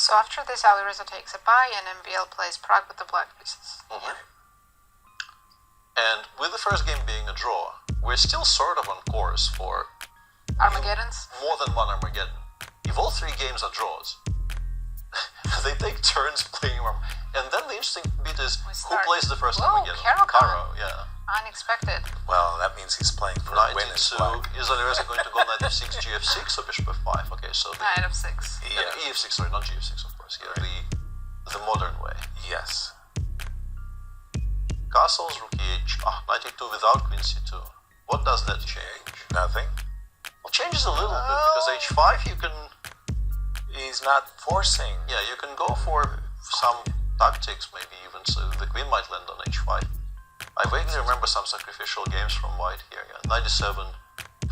So after this, Alireza takes a bye, and MVL plays Prague with the black pieces. And with the first game being a draw, we're still sort of on course for Armageddons? more than one Armageddon. If all three games are draws, they take turns playing them. And then the interesting bit is who plays the first Armageddon? Caro, yeah. Unexpected. Well, that means he's playing for a win as well. Is Alireza going to go knight f6, gf6, or bishop f5? Okay, so Knight f6. Yeah, ef6, sorry, not gf6, of course. Yeah, the modern way. Yes. Castles, rook e8, knight e2 without queen c2. What does that change? Nothing. Well, changes a little bit because h5 you can. He's not forcing. Yeah, you can go for some tactics, maybe even so the queen might land on h5. I vaguely remember some sacrificial games from white here. Yeah, knight e7,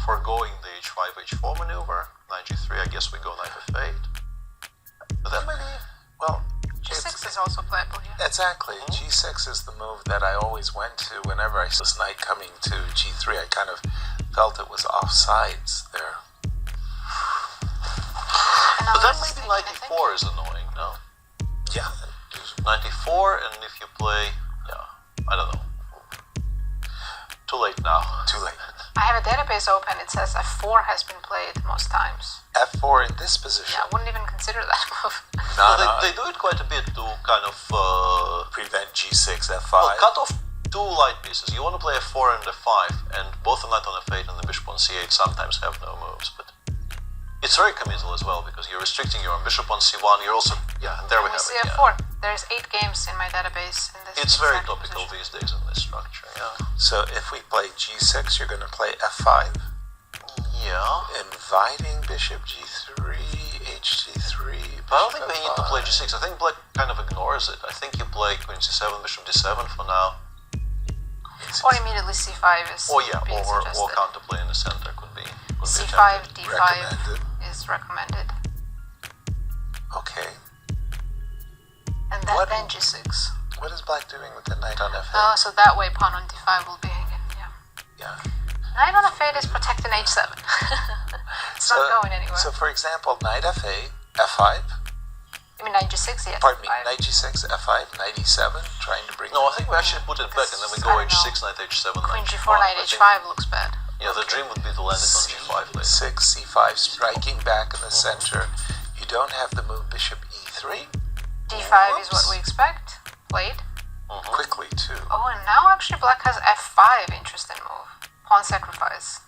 foregoing the h5 h4 maneuver. Knight g3, I guess we go knight f8. But then maybe, well, g6 is also playable here. Exactly. G6 is the move that I always went to whenever I saw this knight coming to g3. I kind of felt it was offsides there. But then maybe knight e4 is annoying, no? Yeah. Knight e4, and if you play, I don't know. Too late now. Too late. I have a database open. It says f4 has been played most times. f4 in this position? Yeah, I wouldn't even consider that move. They do it quite a bit to kind of prevent g6, f5. Well, cut off two light pieces. You want to play f4 and f5, and both the knight on f8 and the bishop on c8 sometimes have no moves, but it's very committal as well because you're restricting your own bishop on c1. You're also and there we have it. f4. There's 8 games in my database in this. It's very topical these days in this structure. Yeah. So if we play g6, you're going to play f5. Yeah. Inviting bishop g3, hg3. But I don't think they need to play g6. I think black kind of ignores it. I think you play queen c7, bishop d7 for now. Or immediately c5 is or suggested. counterplay in the center could be c5, d5 recommended. Is recommended. Okay. And then g6. What is black doing with the knight on f8? Oh, so that way pawn on d5 will be hanging, Yeah. Knight on f8 is protecting h7. It's not going anywhere. So for example, knight f8, f5. I mean knight g6, yes. Pardon me, knight g6, f5, knight e7, trying to bring... No, I think we actually put it back and then we go h6, knight h7, Queen knight g4, knight h5 looks bad. Yeah, the dream would be to land it on g5 later. 6, c5, striking back in the center. You don't have the move bishop e3. d5 is what we expect. Played. Quickly too. Oh, and now actually black has f5. Interesting move. Pawn sacrifice.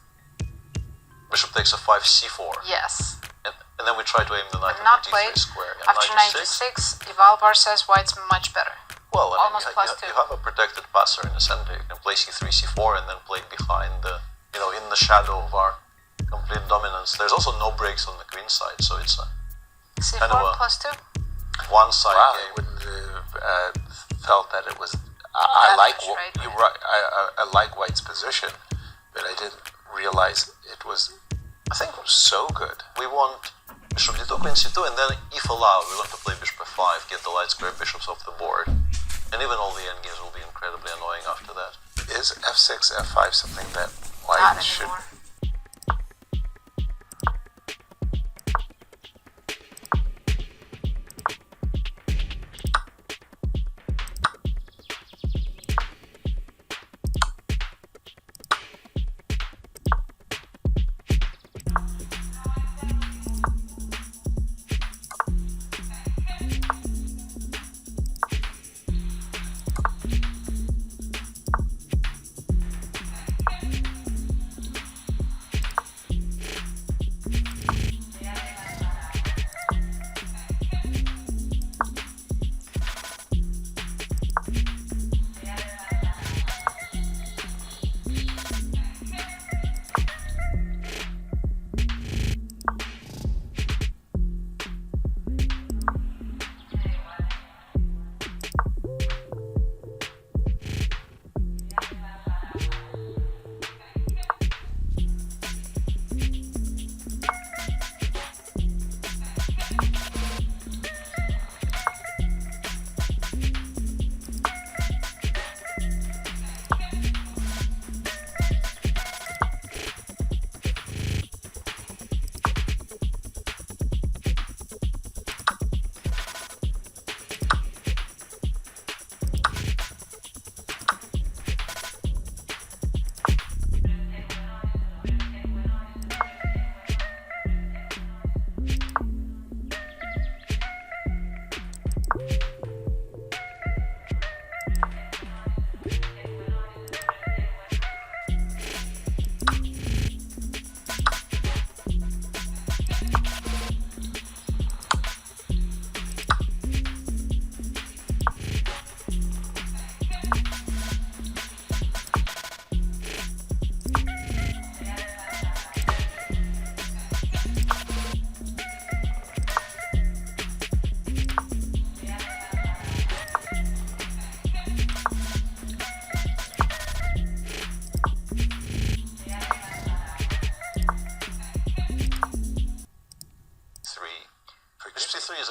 Bishop takes f5, c4. Yes. And then we try to aim the knight Not at the played. d3 square. Yeah, After knight g6, Ivalbar says white's much better. Well, I almost mean, +2. you have a protected passer in the center. You can play c3, c4, and then play behind the, in the shadow of our complete dominance. There's also no breaks on the queen side, so it's a c4 kind of a +2. one-side Wow, game. I wouldn't have felt that it was... I like white's position, but I didn't realize it was, I think, so good. we want bishop d2, queen c2, and then, if allowed, we want to play bishop f5, get the light square bishops off the board. And even all the endgames will be incredibly annoying after that. Is f6, f5 something that white Not should... anymore.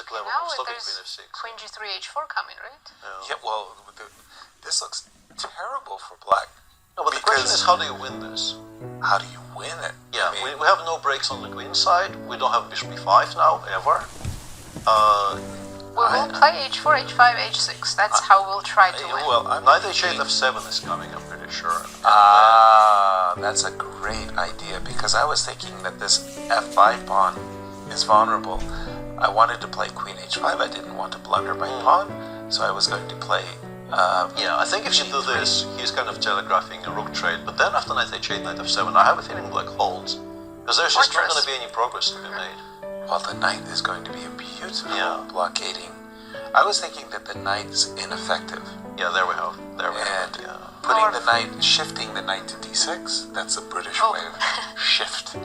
clever Now move. Stopping there's queen f6. queen g3, h4 coming, right? Yeah, well, this looks terrible for black. No, but the question is, how do you win this? How do you win it? Yeah, I mean, we have no breaks on the queen side. We don't have bishop e5 now, ever. We will play h4, h5, h6. That's how we'll try to win. well, Knight h8, f7 is coming, I'm pretty sure. That's a great idea, because I was thinking that this f5 pawn is vulnerable. I wanted to play queen h5. I didn't want to blunder my pawn, so I was going to play. Yeah, I think if you do this, he's kind of telegraphing a rook trade. But then after knight h8, knight f7, I have a feeling black holds, because there's just not going to be any progress to be made. Well, the knight is going to be a beautiful Yeah. blockading. I was thinking that the knight's ineffective. Yeah, there we have. There we have. And Yeah. putting the knight, shifting the knight to d6, that's a British way of shift.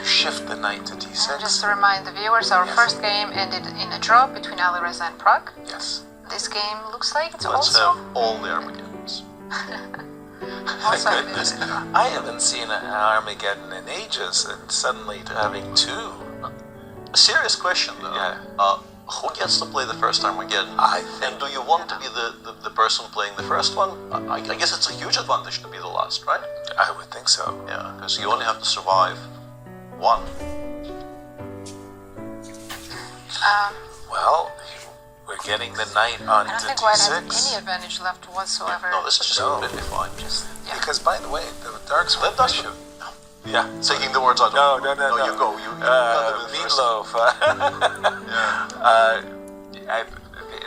Shift the knight to d6. Just to remind the viewers, our Yes. first game ended in a draw between Alireza and Prague. Yes. This game looks like it's Let's also have all the Armageddons. also My goodness. I haven't seen an Armageddon in ages, and suddenly to having two. A serious question though. Yeah. Who gets to play the first Armageddon? I And think do you want to be the person playing the first one? I guess it's a huge advantage to be the last, right? I would think so. Yeah, because you only have to survive one. Well, we're getting the knight I onto don't think White has d6. any advantage left whatsoever. No, this is just No. completely fine. Because, by the way, the darks Let us bishop. Yeah. taking the words out of No, my no, mouth. no, You no. go. You got them in first. Meatloaf. Yeah.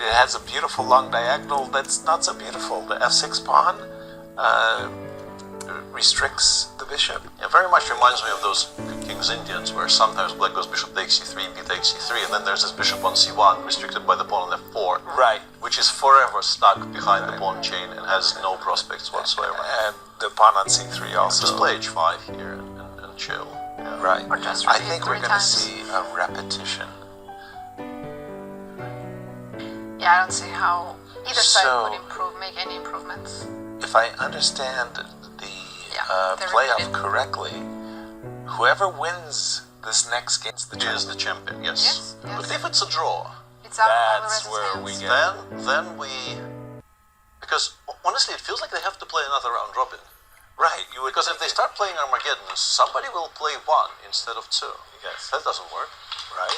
It has a beautiful long diagonal that's not so beautiful. The f6 pawn restricts the bishop. Yeah, very much reminds me of those King's Indians, where sometimes black goes bishop takes c3, b takes c3, and then there's this bishop on c1, restricted by the pawn on f4, Right. which is forever stuck behind the pawn chain and has no prospects whatsoever. And the pawn on c3 also. Just play h5 here and chill. Yeah. Right. Or just I repeat think we're 3 going to times. see a repetition. Yeah, I don't see how either side So- would make any improvements. If I understand the the playoff repeated. correctly, whoever wins this next game is the He is the champion, yes. Yes, yes. But if it's a draw, It's out of That's Alireza's where hands. we get. then we... Because honestly, it feels like they have to play another round robin. Right. You would Because if they start playing Armageddon, somebody will play one instead of two. Yes. That doesn't work. Right.